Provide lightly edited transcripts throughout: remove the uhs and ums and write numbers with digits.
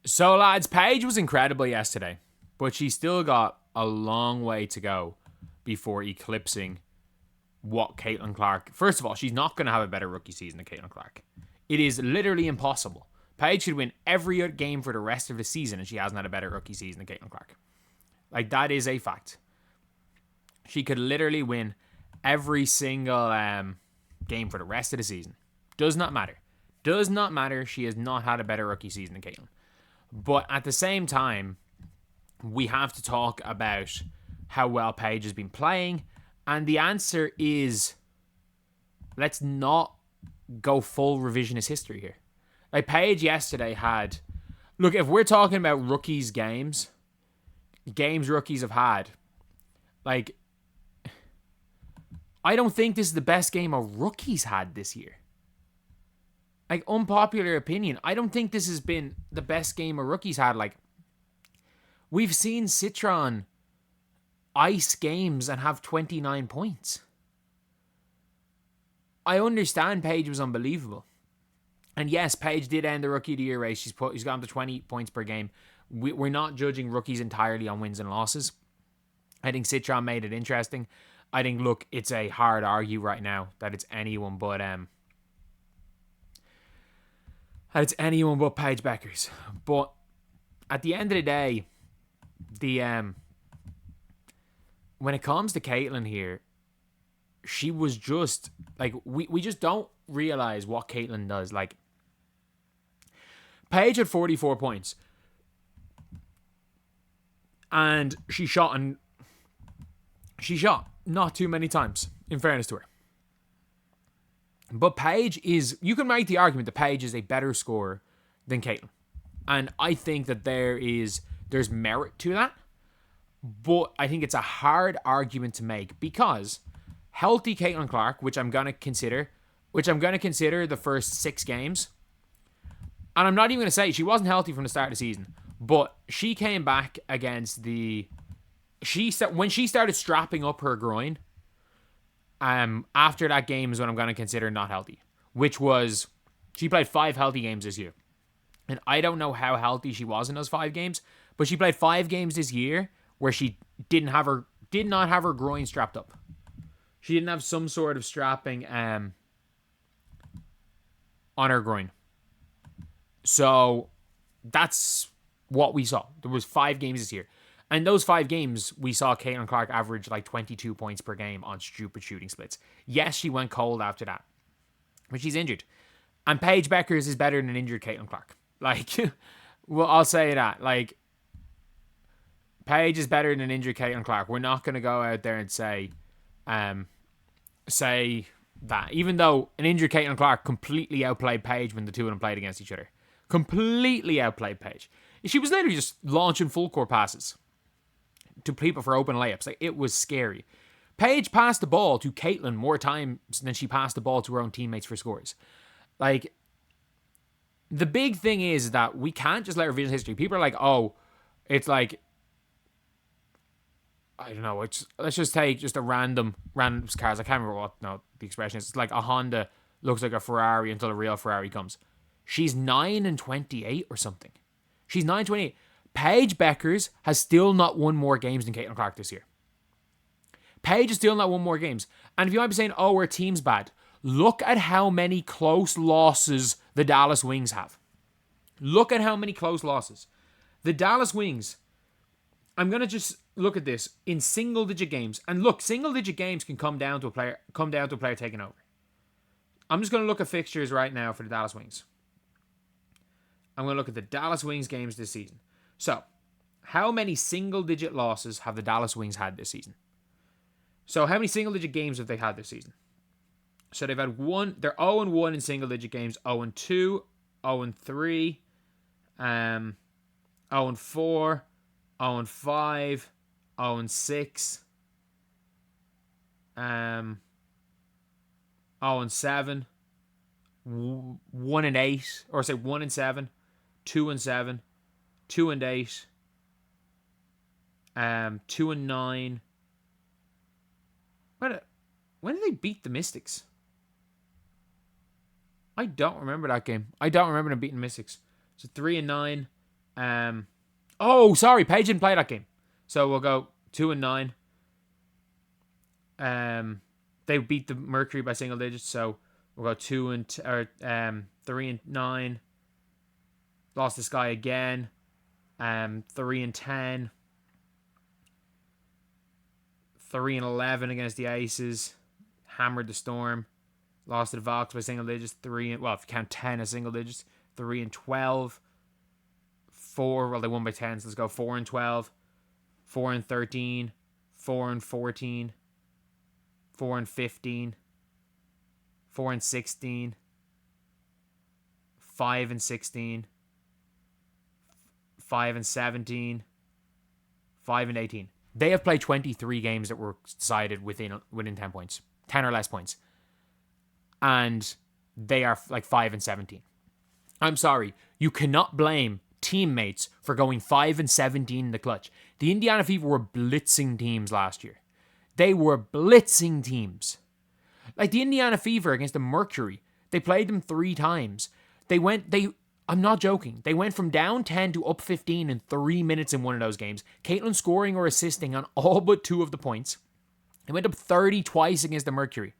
So, lads, Paige was incredible yesterday, but she still got a long way to go before eclipsing what Caitlin Clark. First of all, she's not going to have a better rookie season than Caitlin Clark. It is literally impossible. Paige should win every game for the rest of the season, and she hasn't had a better rookie season than Caitlin Clark. Like, that is a fact. She could literally win every single game for the rest of the season. Does not matter. Does not matter. She has not had a better rookie season than Caitlin. But at the same time, we have to talk about how well Paige has been playing. And the answer is, let's not go full revisionist history here. Like, Paige yesterday had... Look, if we're talking about rookies' games rookies have had, like, I don't think this is the best game a rookies had this year. Like, unpopular opinion, I don't think this has been the best game a rookies had. Like, we've seen Citron ice games and have 29 points. I understand Paige was unbelievable. And yes, Paige did end the Rookie of the Year race. She's gone to 20 points per game. We're not judging rookies entirely on wins and losses. I think Citron made it interesting. I think, look, it's a hard argue right now that it's anyone but Paige Bueckers. But at the end of the day, when it comes to Caitlin here, she was just like, we just don't realize what Caitlin does. Like, Paige had 44 points, and she shot not too many times, in fairness to her. But Paige is, you can make the argument that Paige is a better scorer than Caitlin. And I think that there's merit to that. But I think it's a hard argument to make because healthy Caitlin Clark, which I'm going to consider the first 6 games. And I'm not even going to say she wasn't healthy from the start of the season, but she came back against when she started strapping up her groin. After that game is when I'm going to consider not healthy, which was, she played 5 healthy games this year. And I don't know how healthy she was in those 5 games, but she played 5 games this year where she did not have her groin strapped up. She didn't have some sort of strapping on her groin. So that's what we saw. There was 5 games this year. And those 5 games, we saw Caitlin Clark average like 22 points per game on stupid shooting splits. Yes, she went cold after that, but she's injured. And Paige Bueckers is better than an injured Caitlin Clark. Like, well, I'll say that. Like, Paige is better than an injured Caitlin Clark. We're not going to go out there and say that. Even though an injured Caitlin Clark completely outplayed Paige when the two of them played against each other. Completely outplayed Paige. She was literally just launching full court passes to people for open layups. Like, it was scary. Paige passed the ball to Caitlin more times than she passed the ball to her own teammates for scores. Like, the big thing is that we can't just let revision history. People are like, oh, it's like, I don't know, let's just take just a random cars. I can't remember what the expression is. It's like a Honda looks like a Ferrari until a real Ferrari comes. She's 9-28 or something. She's 9-28. Paige Bueckers has still not won more games than Caitlin Clark this year. Paige has still not won more games. And if you might be saying, oh, our team's bad, look at how many close losses the Dallas Wings have. Look at how many close losses. The Dallas Wings, I'm going to just look at this in single-digit games. And look, single-digit games can come down to a player taking over. I'm just going to look at fixtures right now for the Dallas Wings. I'm going to look at the Dallas Wings games this season. So, how many single-digit losses have the Dallas Wings had this season? So, how many single-digit games have they had this season? So, they've had one. They're 0-1 in single-digit games. 0-2, 0-3, 0-4, 0-5, 0-6, 0-7, 1-8, or say 1-7, 2-7, 2-8, 2-9. When did they beat the Mystics? I don't remember that game. I don't remember them beating the Mystics. So 3-9, Oh, sorry, Paige didn't play that game. So we'll go 2-9. They beat the Mercury by single digits, so we'll go 3-9. Lost to Sky again. 3-10. 3-11 against the Aces. Hammered the Storm. Lost to the Vox by single digits. If you count 10 as single digits. 3-12. 4. Well, they won by 10, so let's go 4-12. 4-13. 4-14. 4-15. 4-16. 5-16. 5-17. 5-18. They have played 23 games that were decided within 10 points. 10 or less points. And they are like 5-17. I'm sorry. You cannot blame teammates for going 5-17 in the clutch. The Indiana Fever were blitzing teams last year. They were blitzing teams. Like the Indiana Fever against the Mercury. They played them 3 times. I'm not joking. They went from down 10 to up 15 in 3 minutes in one of those games. Caitlin scoring or assisting on all but 2 of the points. They went up 30 twice against the Mercury.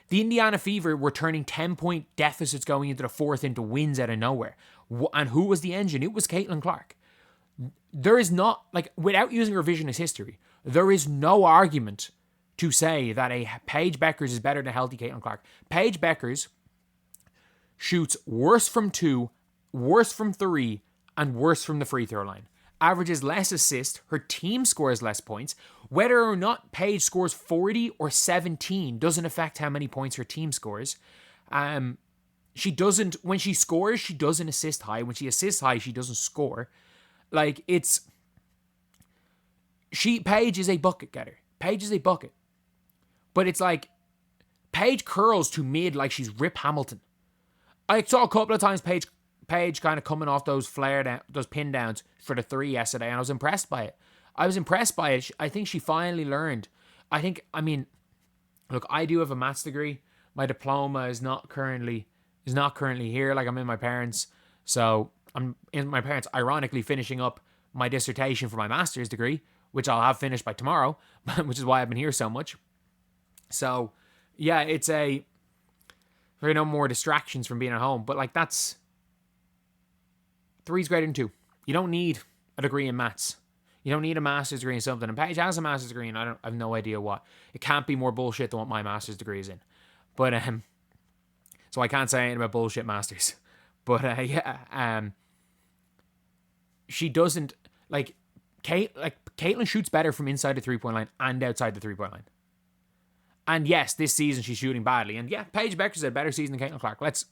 The Indiana Fever were turning 10-point deficits going into the 4th into wins out of nowhere. And who was the engine? It was Caitlin Clark. There is not, without using revisionist history, there is no argument to say that a Paige Bueckers is better than a healthy Caitlin Clark. Paige Bueckers shoots worse from 2, worse from 3, and worse from the free throw line. Averages less assists, her team scores less points. Whether or not Paige scores 40 or 17 doesn't affect how many points her team scores. When she scores, she doesn't assist high. When she assists high, she doesn't score. Paige is a bucket getter. Paige is a bucket. But it's like, Paige curls to mid like she's Rip Hamilton. I saw a couple of times Paige kind of coming off those those pin downs for the 3 yesterday, and I was impressed by it. I think she finally learned. I do have a maths degree. My diploma is not currently here. Like, I'm in my parents', so I'm in my parents' ironically finishing up my dissertation for my master's degree, which I'll have finished by tomorrow, which is why I've been here so much. So, yeah, it's there are no more distractions from being at home, but that's 3's greater than 2. You don't need a degree in maths. You don't need a master's degree in something. And Paige has a master's degree, and I have no idea what. It can't be more bullshit than what my master's degree is in. But so I can't say anything about bullshit masters. But she doesn't Caitlin shoots better from inside the 3-point line and outside the 3-point line. And yes, this season she's shooting badly. And yeah, Paige Bueckers had a better season than Caitlin Clark. Let's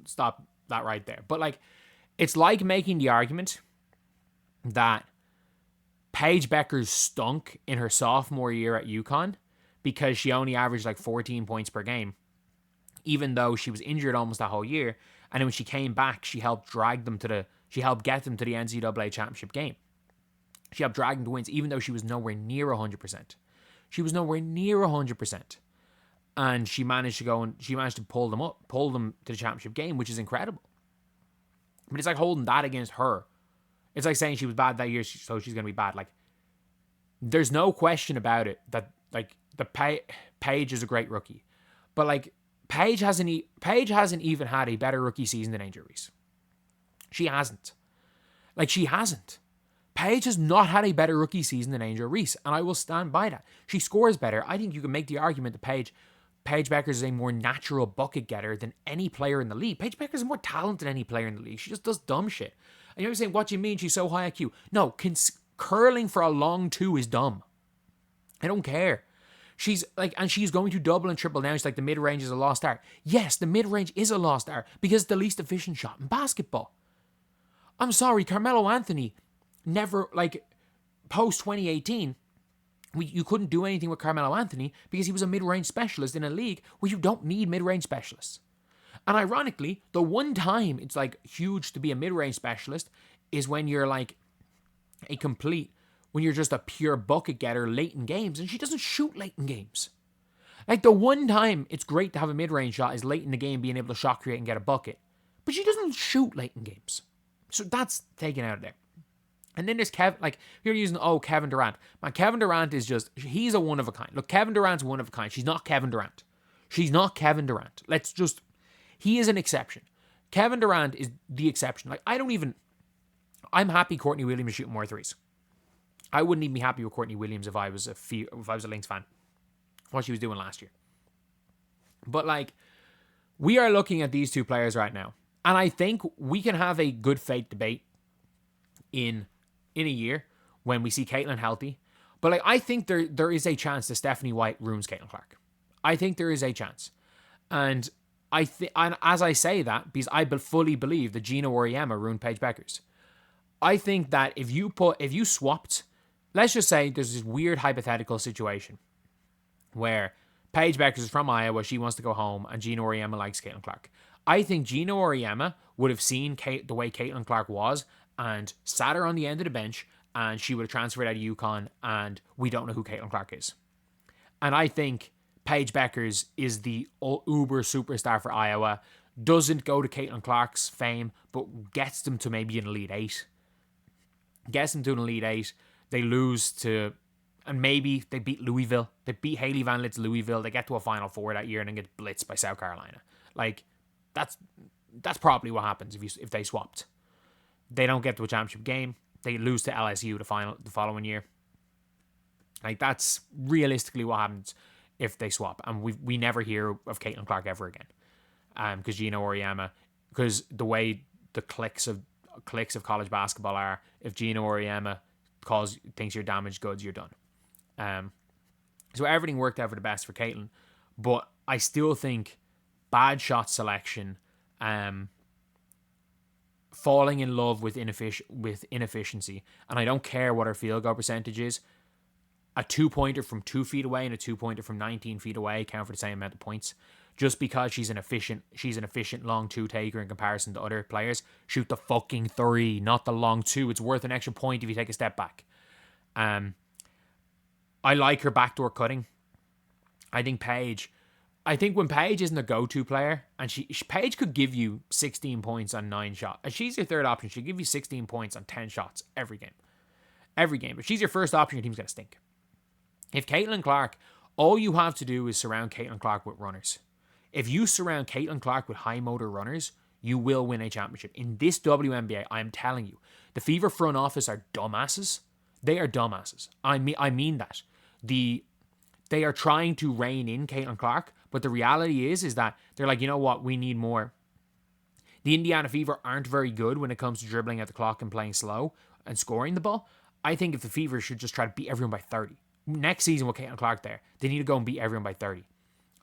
stop that right there. But it's like making the argument that Paige Bueckers stunk in her sophomore year at UConn because she only averaged 14 points per game, even though she was injured almost that whole year. And then when she came back, she helped get them to the NCAA championship game. She helped drag them to wins, even though she was nowhere near 100%. She was nowhere near 100%. And she managed to pull them to the championship game, which is incredible. But it's like holding that against her. It's like saying she was bad that year, so she's going to be bad. There's no question about it that Paige is a great rookie. But Paige hasn't even had a better rookie season than Angel Reese. She hasn't. She hasn't. Paige has not had a better rookie season than Angel Reese, and I will stand by that. She scores better. I think you can make the argument that Paige Bueckers is a more natural bucket getter than any player in the league. Paige Bueckers is more talented than any player in the league. She just does dumb shit. And you're saying, what do you mean she's so high IQ? No, curling for a long 2 is dumb. I don't care. She's going to double and triple now. She's the mid-range is a lost art. Yes, the mid-range is a lost art because it's the least efficient shot in basketball. I'm sorry, Carmelo Anthony never, post 2018, you couldn't do anything with Carmelo Anthony because he was a mid-range specialist in a league where you don't need mid-range specialists. And ironically, the one time it's huge to be a mid-range specialist is when you're when you're just a pure bucket getter late in games, and she doesn't shoot late in games. The one time it's great to have a mid-range shot is late in the game being able to shot create and get a bucket. But she doesn't shoot late in games. So that's taken out of there. And then there's Kevin, like, you're using, Kevin Durant. Man, Kevin Durant is just, he's a one of a kind. Look, Kevin Durant's one of a kind. She's not Kevin Durant. She's not Kevin Durant. He is an exception. Kevin Durant is the exception. Like, I'm happy Courtney Williams shooting more threes. I wouldn't even be happy with Courtney Williams if I was a Lynx fan. What she was doing last year. But, like, we are looking at these two players right now. And I think we can have a good faith debate in a year when we see Caitlin healthy. But, like, I think there is a chance that Stephanie White ruins Caitlin Clark. I think there is a chance. And and as I say that, because I fully believe that Gina Auriemma ruined Paige Bueckers. I think that if you swapped, let's just say there's this weird hypothetical situation where Paige Bueckers is from Iowa, she wants to go home, and Gina Auriemma likes Caitlin Clark. I think Gina Auriemma would have seen the way Caitlin Clark was and sat her on the end of the bench, and she would have transferred out of UConn, and we don't know who Caitlin Clark is. And I think Paige Bueckers is the uber superstar for Iowa, doesn't go to Caitlin Clark's fame, but gets them to maybe an Elite Eight. Gets them to an Elite Eight. They lose to, and maybe they beat Louisville. They beat Haley Van Lit's Louisville. They get to a Final Four that year and then get blitzed by South Carolina. Like, that's probably what happens if they swapped. They don't get to a championship game. They lose to LSU the following year. Like, that's realistically what happens if they swap. And we never hear of Caitlin Clark ever again. Because Gina Auriemma, because the way the cliques of college basketball are, if Gina Auriemma thinks you're damaged goods, you're done. So everything worked out for the best for Caitlin. But I still think bad shot selection, falling in love with inefficiency, and I don't care what her field goal percentage is. A 2-pointer from 2 feet away and a 2-pointer from 19 feet away count for the same amount of points. Just because she's an efficient long 2 taker in comparison to other players. Shoot the fucking 3, not the long 2. It's worth an extra point if you take a step back. I like her backdoor cutting. I think when Paige isn't a go-to player, and Paige could give you 16 points on 9 shots. If she's your third option, she'll give you 16 points on 10 shots every game. Every game. If she's your first option, your team's going to stink. If Caitlin Clark, all you have to do is surround Caitlin Clark with runners. If you surround Caitlin Clark with high motor runners, you will win a championship. In this WNBA, I'm telling you, the Fever front office are dumbasses. They are dumbasses. I mean that. They are trying to rein in Caitlin Clark, but the reality is that they're like, you know what, we need more. The Indiana Fever aren't very good when it comes to dribbling at the clock and playing slow and scoring the ball. I think if the Fever should just try to beat everyone by 30. Next season with Caitlin Clark there, they need to go and beat everyone by 30.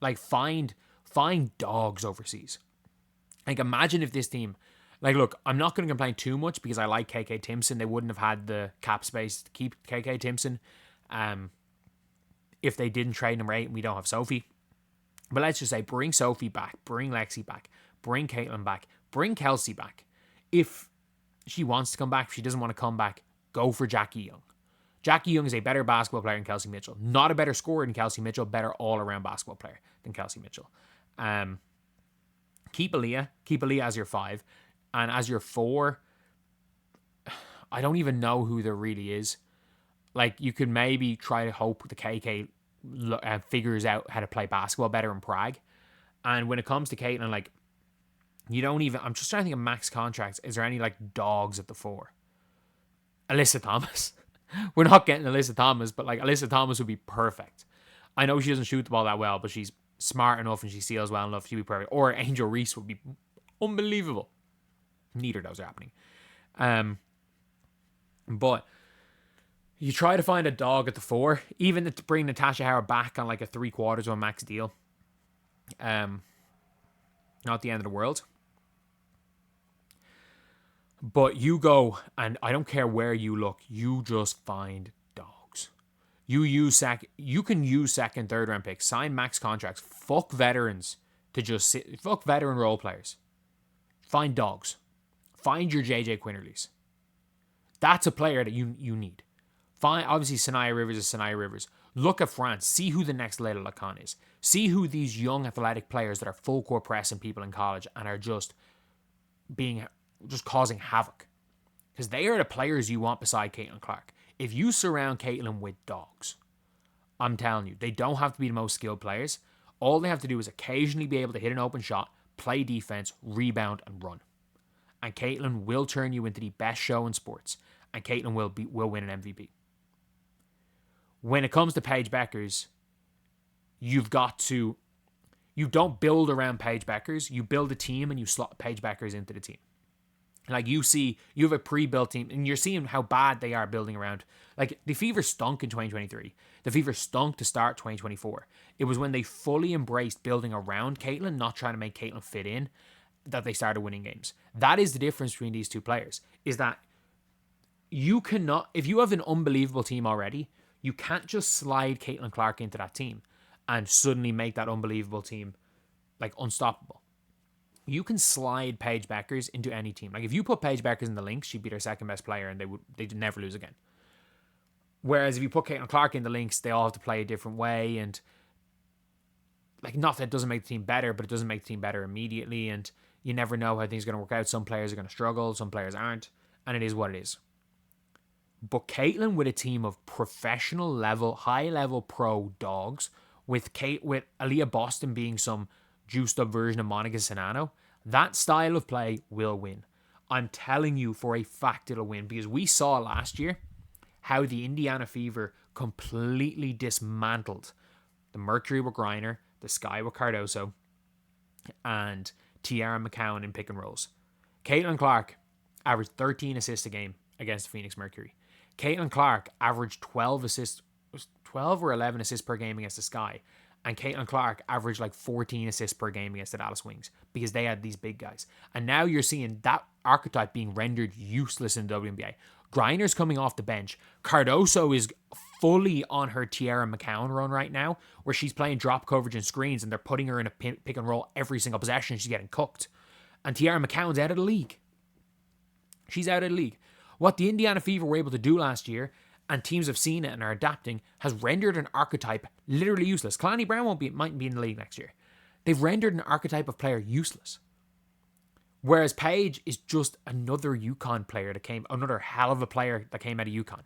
Like, find dogs overseas. Like, imagine if this team, like, look, I'm not going to complain too much because I like KK Timpson. They wouldn't have had the cap space to keep KK Timpson if they didn't trade number 8 and we don't have Sophie. But let's just say, bring Sophie back, bring Lexi back, bring Caitlin back, bring Kelsey back. If she wants to come back, if she doesn't want to come back, go for Jackie Young. Jackie Young is a better basketball player than Kelsey Mitchell. Not a better scorer than Kelsey Mitchell, better all-around basketball player than Kelsey Mitchell. Keep Aaliyah as your 5. And as your 4, I don't even know who there really is. Like, you could maybe try to hope the KK figures out how to play basketball better in Prague. And when it comes to Caitlin, like, I'm just trying to think of max contracts. Is there any, like, dogs at the 4? Alyssa Thomas. We're not getting Alyssa Thomas, but, like, Alyssa Thomas would be perfect. I know she doesn't shoot the ball that well, but she's smart enough and she steals well enough. She'd be perfect. Or Angel Reese would be unbelievable. Neither of those are happening. But you try to find a dog at the 4, even to bring Natasha Howard back on like a 3/4 of a max deal. Not the end of the world. But you go, and I don't care where you look, you just find dogs. You can use second, third round picks, sign max contracts, fuck veterans to just sit, fuck veteran role players. Find dogs. Find your JJ Quinterleys. That's a player that you need. Find, obviously, Sanaya Rivers is Sanaya Rivers. Look at France. See who the next Leila Lacan is. See who these young athletic players that are full court pressing people in college and are just causing havoc. because they are the players you want beside Caitlin Clark. If you surround Caitlin with dogs, I'm telling you, they don't have to be the most skilled players. All they have to do is occasionally be able to hit an open shot, play defense, rebound, and run. And Caitlin will turn you into the best show in sports. And Caitlin will win an MVP. When it comes to Paige Bueckers, you don't build around Paige Bueckers. You build a team and you slot Paige Bueckers into the team. Like you have a pre-built team and you're seeing how bad they are building around. Like the Fever stunk in 2023. The Fever stunk to start 2024. It was when they fully embraced building around Caitlin, not trying to make Caitlin fit in, that they started winning games. That is the difference between these two players, is that you cannot, if you have an unbelievable team already, you can't just slide Caitlin Clark into that team and suddenly make that unbelievable team like unstoppable. You can slide Paige Bueckers into any team. Like if you put Paige Bueckers in the Lynx, she'd be their second best player and they'd never lose again. Whereas if you put Caitlin Clark in the Lynx, they all have to play a different way, and like not that it doesn't make the team better, but it doesn't make the team better immediately, and you never know how things are going to work out. Some players are going to struggle, some players aren't, and it is what it is. But Caitlin with a team of professional level, high level pro dogs, with Aaliyah Boston being some juiced up version of Monica Sinano, that style of play will win. I'm telling you for a fact it'll win, because we saw last year how the Indiana Fever completely dismantled the Mercury with Griner, the Sky with Cardoso, and Tiara McCowan in pick and rolls. Caitlin Clark averaged 13 assists a game against the Phoenix Mercury. Caitlin Clark averaged 12 or 11 assists per game against the Sky. And Caitlin Clark averaged like 14 assists per game against the Dallas Wings, because they had these big guys. And now you're seeing that archetype being rendered useless in the WNBA. Griner's coming off the bench. Cardoso is fully on her Tiara McCowan run right now, where she's playing drop coverage and screens, and they're putting her in a pick and roll every single possession. She's getting cooked. And Tiara McCowan's out of the league. She's out of the league. What the Indiana Fever were able to do last year, and teams have seen it and are adapting, has rendered an archetype literally useless. Kalani Brown mightn't be in the league next year. They've rendered an archetype of player useless. Whereas Paige is just another UConn player another hell of a player that came out of UConn.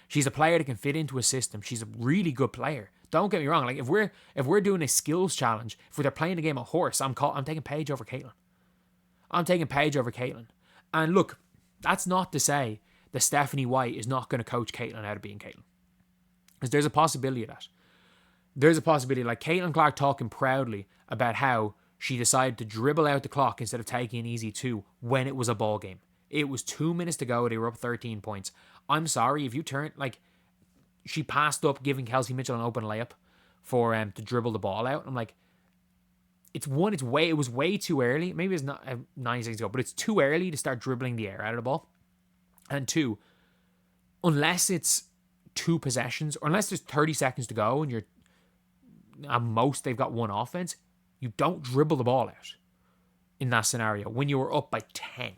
She's a player that can fit into a system. She's a really good player. Don't get me wrong. Like if we're doing a skills challenge, if they're playing a game of horse, I'm taking Paige over Caitlin. I'm taking Paige over Caitlin. And look, that's not to say that Stephanie White is not going to coach Caitlin out of being Caitlin. Because there's a possibility of that. There's a possibility, like Caitlin Clark talking proudly about how she decided to dribble out the clock instead of taking an easy 2 when it was a ball game. It was 2 minutes to go. They were up 13 points. I'm sorry, if you turn, like, she passed up giving Kelsey Mitchell an open layup for to dribble the ball out. I'm like, it was way too early. Maybe it's not 9 seconds ago, but it's too early to start dribbling the air out of the ball. And 2, unless it's 2 possessions, or unless there's 30 seconds to go and at most they've got 1 offense, you don't dribble the ball out in that scenario when you were up by 10.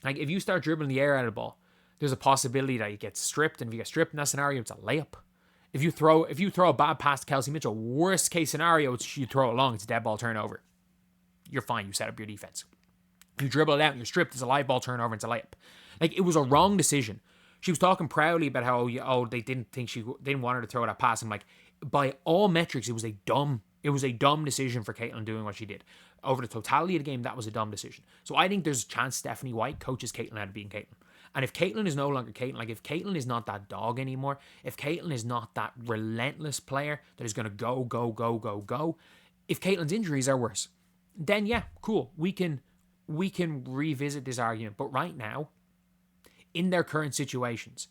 Like, if you start dribbling the air out of the ball, there's a possibility that you get stripped, and if you get stripped in that scenario, it's a layup. If you throw a bad pass to Kelsey Mitchell, worst case scenario, you throw it long, it's a dead ball turnover. You're fine, you set up your defense. You dribble it out and you're stripped, it's a live ball turnover, it's a layup. Like, it was a wrong decision. She was talking proudly about how they didn't want her to throw that pass. I'm like, by all metrics, it was a dumb decision for Caitlin doing what she did. Over the totality of the game, that was a dumb decision. So I think there's a chance Stephanie White coaches Caitlin out of being Caitlin. And if Caitlin is no longer Caitlin, like if Caitlin is not that dog anymore, if Caitlin is not that relentless player that is going to go, if Caitlin's injuries are worse, then yeah, cool. We can revisit this argument. But right now, in their current situations,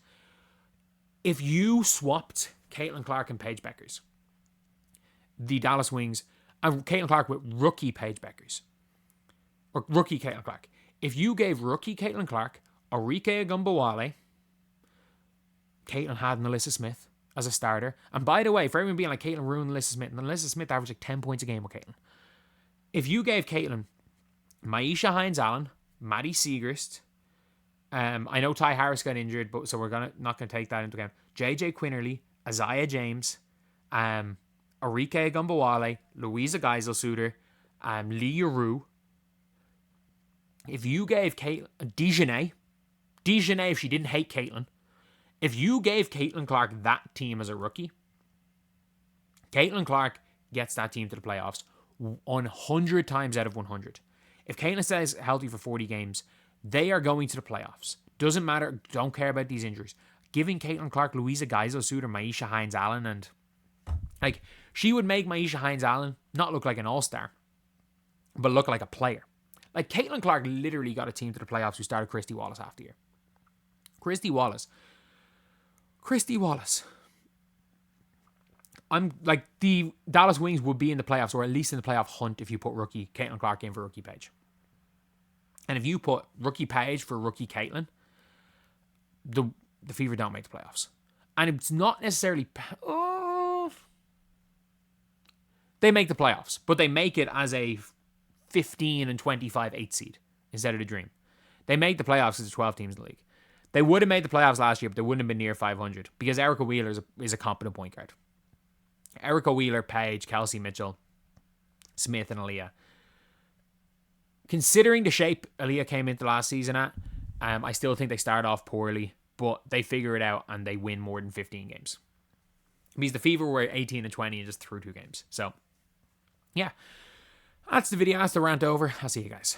if you swapped Caitlin Clark and Paige Bueckers, the Dallas Wings, and Caitlin Clark with rookie Paige Bueckers, or rookie Caitlin Clark, if you gave rookie Caitlin Clark Arike Agumbawale, Caitlin had Melissa Smith as a starter. And by the way, for everyone being like Caitlin ruined Melissa Smith, and Melissa Smith averaged like 10 points a game with Caitlin. If you gave Caitlin Maisha Hines-Allen, Maddie Siegrist, I know Ty Harris got injured, but so we're not gonna take that into account. JJ Quinterly, Isaiah James, Arike Agumbawale, Louisa Geiselsuter, Lee Rue. If you gave Caitlin Dejanay, DeJournette, if she didn't hate Caitlin, if you gave Caitlin Clark that team as a rookie, Caitlin Clark gets that team to the playoffs 100 times out of 100. If Caitlin stays healthy for 40 games, they are going to the playoffs. Doesn't matter. Don't care about these injuries. Giving Caitlin Clark, Louisa Geisel-Suter, Maisha Hines-Allen, and she would make Maisha Hines-Allen not look like an all-star, but look like a player. Like, Caitlin Clark literally got a team to the playoffs who started Christy Wallace half the year. Christy Wallace. I'm like, the Dallas Wings would be in the playoffs, or at least in the playoff hunt, if you put rookie Caitlin Clark in for rookie Paige. And if you put rookie Paige for rookie Caitlin, the Fever don't make the playoffs. And it's not necessarily... they make the playoffs, but they make it as a 15 and 25 8 seed instead of the Dream. They make the playoffs as 12 teams in the league. They would have made the playoffs last year, but they wouldn't have been near 500 because Erica Wheeler is a competent point guard. Erica Wheeler, Paige, Kelsey Mitchell, Smith, and Aaliyah. Considering the shape Aaliyah came into last season at, I still think they start off poorly, but they figure it out and they win more than 15 games. Because the Fever were 18 and 20 and just threw 2 games. So, yeah. That's the video. That's the rant over. I'll see you guys.